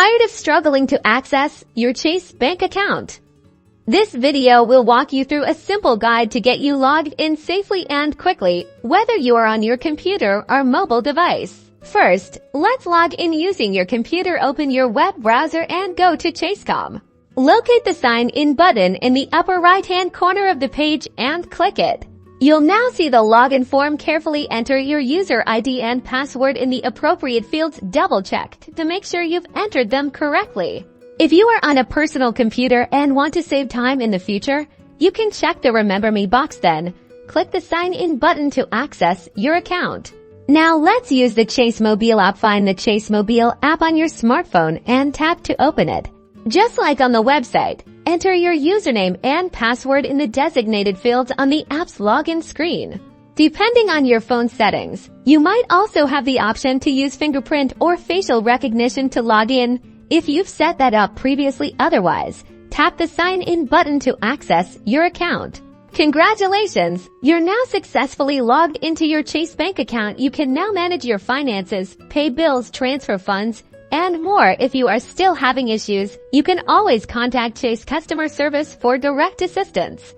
Tired of struggling to access your Chase bank account? This video will walk you through a simple guide to get you logged in safely and quickly, whether you are on your computer or mobile device. First, let's log in using your computer. Open your web browser and go to Chase.com. Locate the Sign In button in the upper right-hand corner of the page and click it. You'll now see the login form. Carefully enter your user ID and password in the appropriate fields. Double-check to make sure you've entered them correctly. If you are on a personal computer and want to save time in the future, you can check the Remember Me box, then click the Sign In button to access your account. Now let's use the Chase mobile app. Find the Chase mobile app on your smartphone and tap to open it. Just like on the website, enter your username and password in the designated fields on the app's login screen. Depending on your phone settings, you might also have the option to use fingerprint or facial recognition to log in if you've set that up previously. Otherwise, tap the Sign In button to access your account. Congratulations! You're now successfully logged into your Chase bank account. You can now manage your finances, pay bills, transfer funds, and more. If you are still having issues, you can always contact Chase customer service for direct assistance.